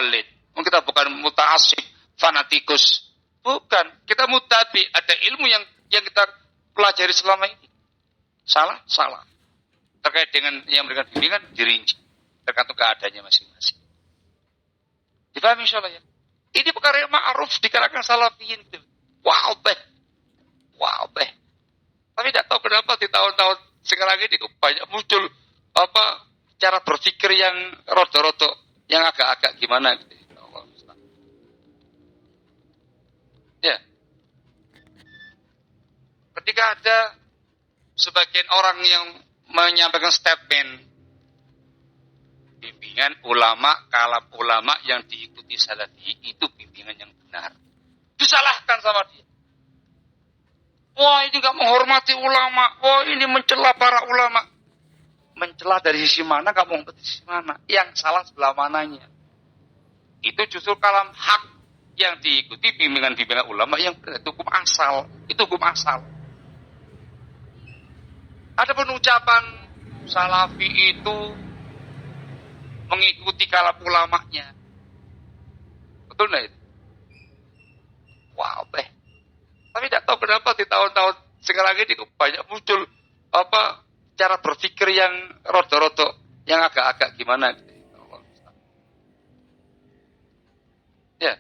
muqallid. Kita bukan muta'assib, fanatikus. Bukan. Kita mutabi. Ada ilmu yang kita pelajari selama ini. Salah. Terkait dengan yang memberikan bimbingan, dirinci. Tergantung keadaannya masing-masing. Dipahami insyaallah ya? Ini perkara yang ma'ruf di kalangan salafiyin. Wow, teh. Tapi tidak tahu kenapa di tahun-tahun sekarang ini banyak muncul cara berpikir yang rodo-rodo, yang agak-agak gimana gitu. Ya. Ketika ada sebagian orang yang menyampaikan statement bimbingan ulama, kalam ulama yang diikuti salafi itu bimbingan yang benar, disalahkan sama dia. Wah, ini gak menghormati ulama. Wah, ini mencela para ulama. Mencela dari sisi mana, gak menghormati sisi mana. Yang salah sebelah mananya. Itu justru kalam hak yang diikuti bimbingan-bimbingan ulama yang itu hukum asal. Itu hukum asal. Ada penucapan salafi itu mengikuti kalam ulamanya. Betul nggak itu? Wow, teh. Tapi tidak tahu kenapa di tahun-tahun sekarang ini banyak muncul cara berpikir yang rodo-rodo, yang agak-agak gimana gitu. Ya.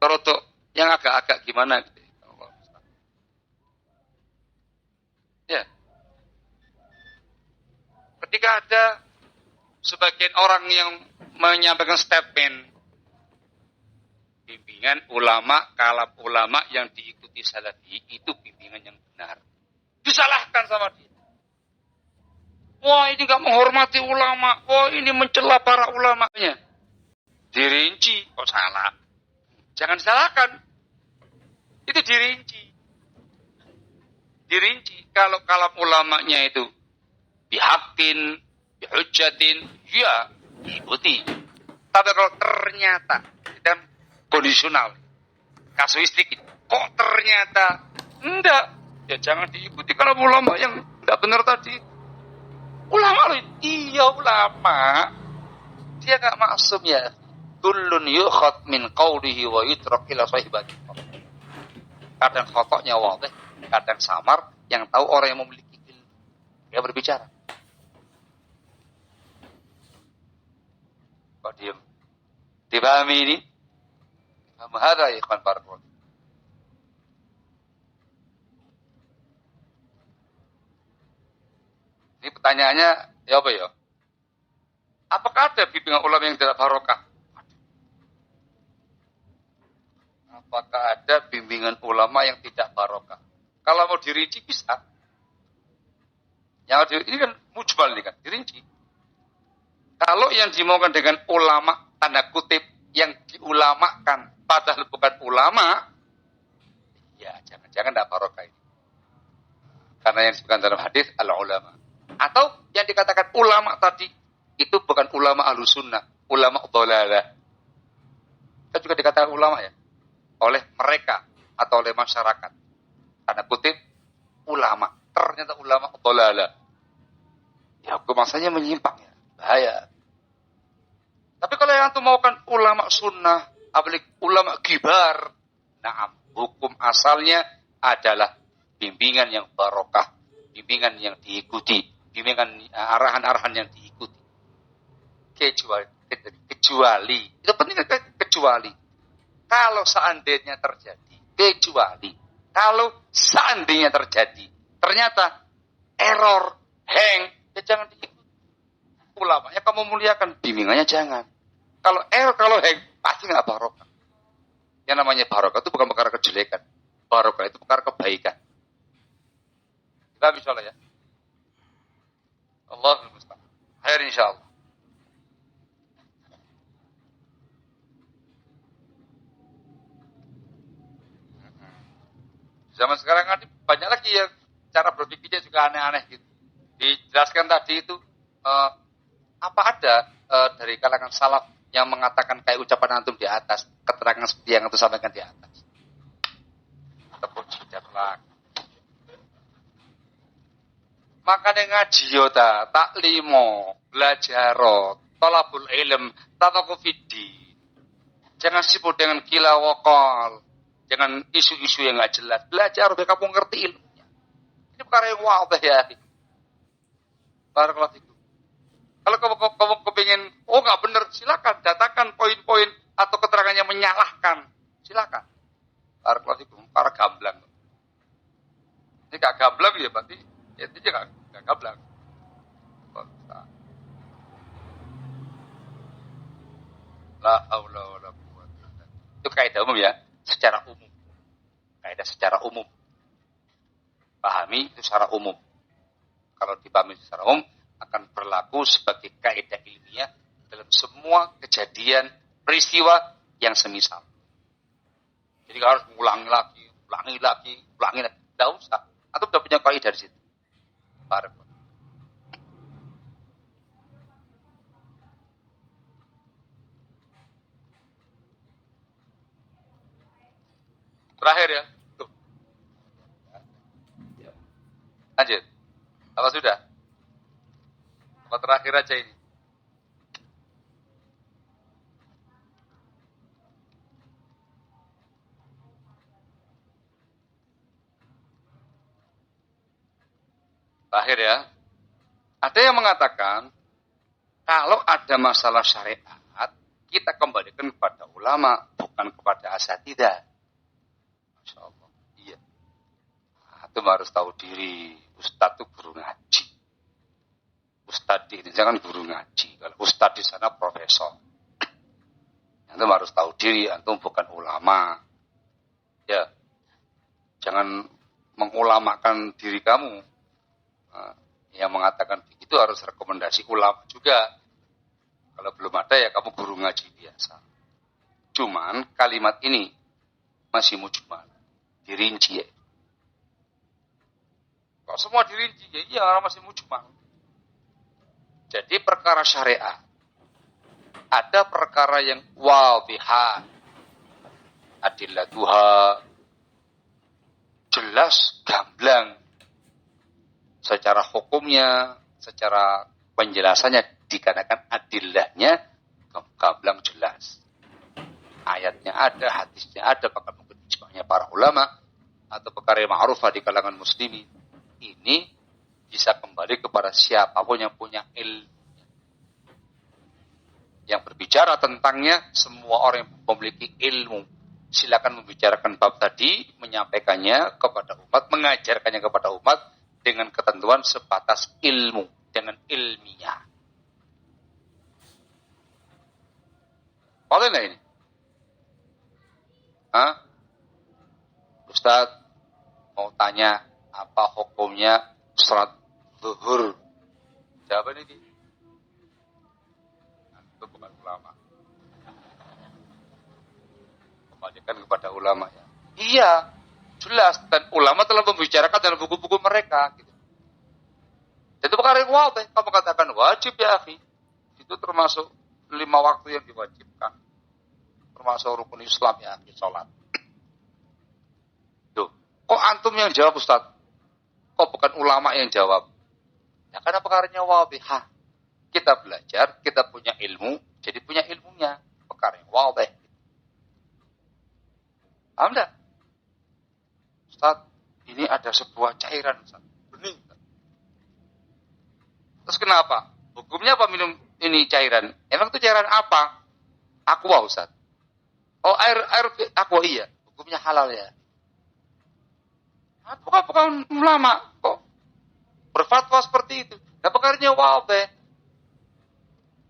Rodo yang agak-agak gimana gitu. Ya. Ketika ada sebagian orang yang menyampaikan statement bimbingan ulama, kalam ulama yang diikuti salafi itu bimbingan yang benar, disalahkan sama dia. Wah, ini gak menghormati ulama. Wah, ini mencela para ulamanya. Dirinci, kok salah? Jangan disalahkan. Itu dirinci. Kalau kalam ulamanya itu bihakin, bihujjatin, ya diikuti. Tapi kalau ternyata dan kondisional, kasuistik, kok ternyata enggak, ya jangan diikuti. Kalau ulama yang enggak benar tadi, ulama loh, iya ulama, dia enggak maksum ya. Kullun yukhad min qawlihi wa yutrak ila sahibati. Kadang khotoknya wadih, kadang samar, yang tahu orang yang memiliki ilmu. Dia berbicara. Kok diem? Dipahami ini? Mahara ikhwan barakallahu. Ini pertanyaannya, ya apa ya? Apakah ada bimbingan ulama yang tidak barokah? Apakah ada bimbingan ulama yang tidak barokah? Kalau mau dirinci bisa. Yang ini kan mujmal ini kan, dirinci. Kalau yang dimaukan dengan ulama tanda kutip yang diulamakan padahal bukan ulama, ya jangan-jangan tidak barokah ini. Karena yang disebutkan dalam hadis al-ulama. Atau yang dikatakan ulama tadi itu bukan ulama ahlussunnah, ulama dhalalah. Kan juga dikatakan ulama ya oleh mereka atau oleh masyarakat. Tanda kutip ulama, ternyata ulama dhalalah. Ya hukum asalnya menyimpang ya, bahaya. Tapi kalau yang itu maukan ulama sunnah, apalagi ulama kibar, nah hukum asalnya adalah bimbingan yang barokah, bimbingan yang diikuti, bimbingan arahan-arahan yang diikuti. Kecuali, itu penting kecuali. Kalau seandainya terjadi, kalau seandainya terjadi, ternyata error, hang, ya jangan diikuti. Ulamanya kamu muliakan, bimbingannya jangan. Kalau hang, pasti nggak barokah. Yang namanya barokah itu bukan perkara kejelekan. Barokah itu perkara kebaikan. Kita misalnya ya. Allahumma musta'an. Khair insyaallah. Zaman sekarang kan banyak lagi ya cara berpikirnya juga aneh-aneh gitu. Dijelaskan tadi itu apa ada dari kalangan salaf yang mengatakan kayak ucapan antum di atas, keterangan seperti yang antum sampaikan di atas. Tepuk jidat lah. Makanya ngaji yo ta, taklimo, belajar, talabul ilm, tafaqquh fiddin. Jangan sibuk dengan qila wa qal. Jangan isu-isu yang enggak jelas. Belajar biar kamu ngerti ilmunya. Ini perkara yang wadih ya. Barakallahu fikum. Kalau kamu kepingin, oh nggak benar, silakan datangkan poin-poin atau keterangan yang menyalahkan, silakan. Barakallahu fikum, para gamblang. Ini nggak gamblang ya berarti, ya itu juga nggak gamblang. La haula wala quwwata. Itu kaidah umum ya, secara umum. Kaidah secara umum. Pahami itu secara umum. Kalau dipahami secara umum, akan berlaku sebagai kaidah ilmiah dalam semua kejadian, peristiwa yang semisal. Jadi harus ulangi lagi. Tidak usah. Atau sudah punya kaidah di situ. Barakallahu. Terakhir ya. Tuh. Lanjut. Apa sudah? Apa terakhir aja ini? Terakhir ya. Ada yang mengatakan, kalau ada masalah syariat, kita kembalikan kepada ulama, bukan kepada asatidzah. Masya Allah. Iya. Nah, itu harus tahu diri. Ustadz itu guru ngaji. Ustadz di Indonesia kan guru ngaji. Kalau ustadz di sana profesor. Antum harus tahu diri. Antum bukan ulama. Ya. Jangan mengulamakan diri kamu. Nah, yang mengatakan begitu harus rekomendasi ulama juga. Kalau belum ada ya kamu guru ngaji biasa. Cuman kalimat ini masih mujmal. Dirinci ya. Kalau semua dirinci ya iya masih mujmal. Jadi perkara syariat. Ada perkara yang wadhihat. Adillatuha. Jelas, gamblang. Secara hukumnya, secara penjelasannya, dikarenakan adillahnya gamblang jelas. Ayatnya ada, hadisnya ada, bahkan mungkin ijma'nya para ulama, atau perkara yang ma'rufah di kalangan muslimin. Ini bisa kembali kepada siapapun yang punya ilmu. Yang berbicara tentangnya, semua orang yang memiliki ilmu. Silakan membicarakan bab tadi, menyampaikannya kepada umat, mengajarkannya kepada umat, dengan ketentuan sebatas ilmu, dengan ilmiah. Boleh nggak ini? Hah? Ustadz mau tanya apa hukumnya sholat zuhur? Jawaban ini, itu bukan ulama. Kembalikan kepada ulama ya. Iya, jelas. Dan ulama telah membicarakan dalam buku-buku mereka. Gitu. Itu perkara yang wajib. Kamu katakan wajib ya akhi. Itu termasuk 5 waktu yang diwajibkan. Termasuk rukun Islam ya akhi, sholat. Tuh. Kok antum yang jawab Ustaz? Kok bukan ulama yang jawab? Ya karena perkaranya wajib. Kita belajar, kita punya ilmu, jadi punya ilmunya. Perkara yang wajib. Paham tak? Ustaz, ini ada sebuah cairan, Ustaz. Bening. Terus kenapa? Hukumnya apa minum ini cairan? Emang itu cairan apa? Aqua, Ustaz. Oh, air aqua iya. Hukumnya halal ya. Nah, bukan ulama kok berfatwa seperti itu. Nah, perkaranya wabeh.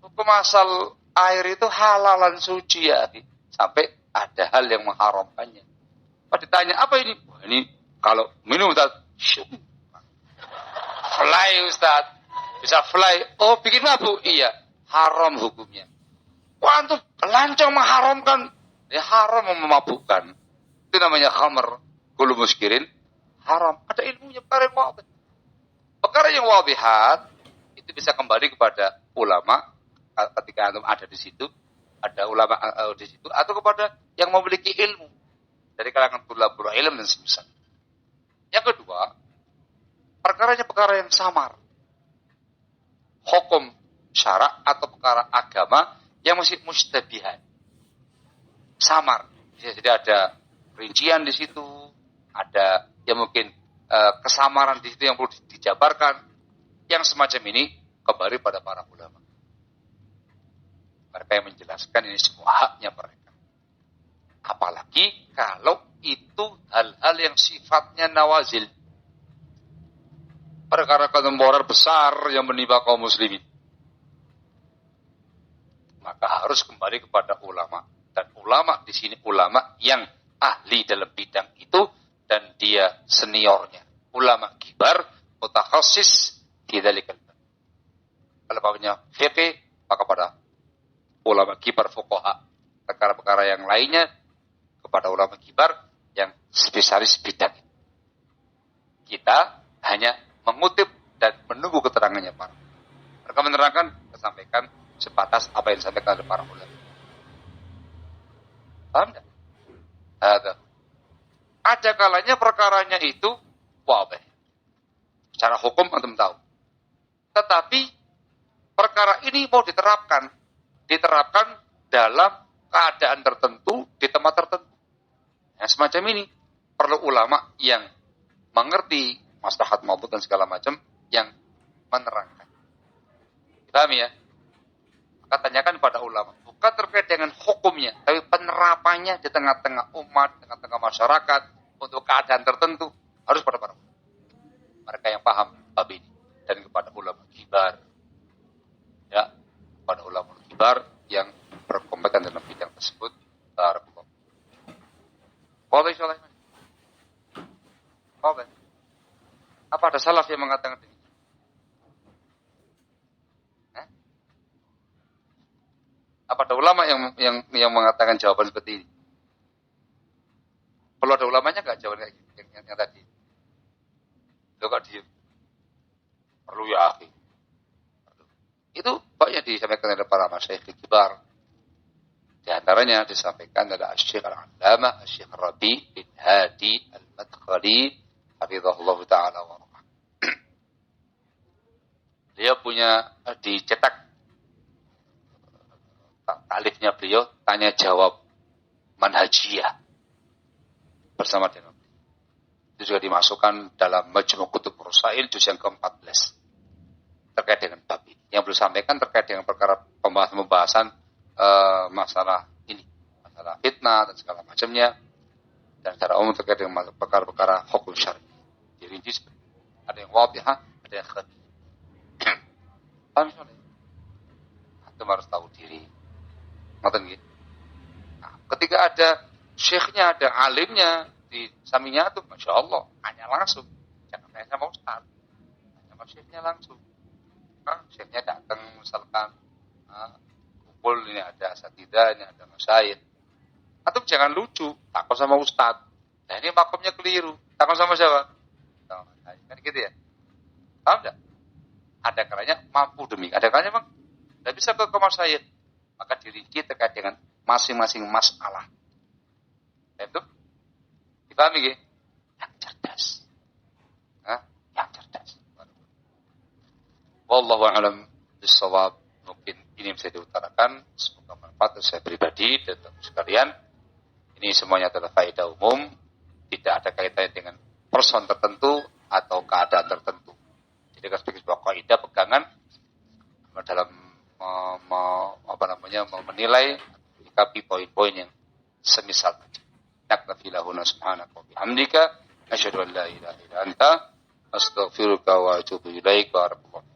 Hukum asal air itu halalan suci ya. Sampai ada hal yang mengharamkannya. Pas ditanya, apa ini? Wah, ini kalau minum Ustaz, fly Ustaz. Bisa fly. Oh, bikin mabuk? Iya. Haram hukumnya. Wah, antum lancang mengharamkan. Ya haram memabukkan. Itu namanya khamr. Kulu muskirin. Haram. Ada ilmunya. Perkara yang wabih. Perkara yang wabihat. Itu bisa kembali kepada ulama. Ketika antum ada di situ. Ada ulama di situ. Atau kepada yang memiliki ilmu. Dari kalangan tulabul ilm dan semisal. Yang kedua. Perkaranya perkara yang samar. Hukum syariat syarak atau perkara agama yang masih mustabihat, samar. Jadi ada rincian di situ, ada yang mungkin kesamaran di situ yang perlu dijabarkan. Yang semacam ini kembali pada para ulama. Mereka yang menjelaskan ini semua haknya mereka. Apalagi kalau itu hal-hal yang sifatnya nawazil. Perkara kontemporer besar yang menimpa kaum muslimin. Maka harus kembali kepada ulama. Dan ulama di sini ulama yang ahli dalam bidang itu dan dia seniornya. Ulama kibar, mutakhasis di dzalikal. Kalau bapaknya fiqih, maka pada ulama kibar fuqaha. Perkara-perkara yang lainnya kepada ulama kibar yang spesialis bidang. Kita hanya mengutip dan menunggu keterangannya para. Mereka menerangkan, sampaikan sebatas apa yang disampaikan oleh para ulama. Paham tak? Ada kalanya perkaranya itu wabah. Secara hukum antum tahu. Tetapi perkara ini mau diterapkan dalam keadaan tertentu di tempat tertentu. Nah, semacam ini perlu ulama yang mengerti maslahat maupun dan segala macam yang menerangkan. Paham ya? Maka tanyakan pada ulama, bukan terkait dengan hukumnya, tapi penerapannya di tengah-tengah umat, tengah-tengah masyarakat untuk keadaan tertentu harus pada para ulama. Mereka yang paham bab ini dan kepada ulama kibar. Ya, pada ulama kibar yang berkompeten dalam bidang tersebut. Barakallahu. Boleh insyaallah. Boleh. Apa ada salaf yang mengatakan demikian? Apa ada ulama yang mengatakan jawaban seperti ini? Kalau ada ulamanya nggak jawaban kayak gitu, yang tadi? Lo kok diem? Perlu ya akhi. Itu banyak disampaikan oleh para masyayikh kibar. Di antaranya disampaikan oleh Syekh Al-Allamah Syekh Rabi bin Hadi Al-Madkhali hafizahullah taala wa rahmah. Dia punya dicetak alifnya beliau tanya jawab manhajiyah bersama dengan itu juga dimasukkan dalam Majmu' Kutub Rasail juz yang ke-14 terkait dengan bab ini. Yang beliau sampaikan terkait dengan perkara pembahasan masalah ini, masalah fitnah dan segala macamnya, dan secara umum terkait dengan perkara-perkara hukum syar'i. Dirinci ada yang wadihah, ada yang khafif. Paham soalnya? Itu harus tahu diri. Ngoten nggih. Nah, ketika ada syekhnya, ada alimnya di sampingnya itu, masya Allah, hanya langsung. Jangan tanya sama ustaz, tanya sama syekhnya langsung. Nah, syekhnya datang misalkan, kumpul ini ada asatidzah, ini ada masyayikh. Atau jangan lucu, takut sama ustaz. Nah ini makomnya keliru, takut sama siapa? Sama masyayikh, kan gitu ya. Paham enggak? Ada kalanya mampu demi, ada kalanya memang tidak bisa ke masyayikh. Maka dirinci terkait dengan masing-masing masalah. Itu dipahami ya? Yang cerdas. Yang cerdas. Wallahu a'lam bishawab. Mungkin ini bisa diutarakan. Semoga manfaat saya pribadi dan teman sekalian. Ini semuanya adalah faedah umum. Tidak ada kaitannya dengan person tertentu atau keadaan tertentu. Jadi sebagai sebuah kaidah pegangan dalam menilai menyikapi poin-poin yang semisal tadi. Naktafi lahuna subhanaka wa bihamdika asyhadu an la ilaha illa anta astaghfiruka wa atubu ilaik. Barakallahu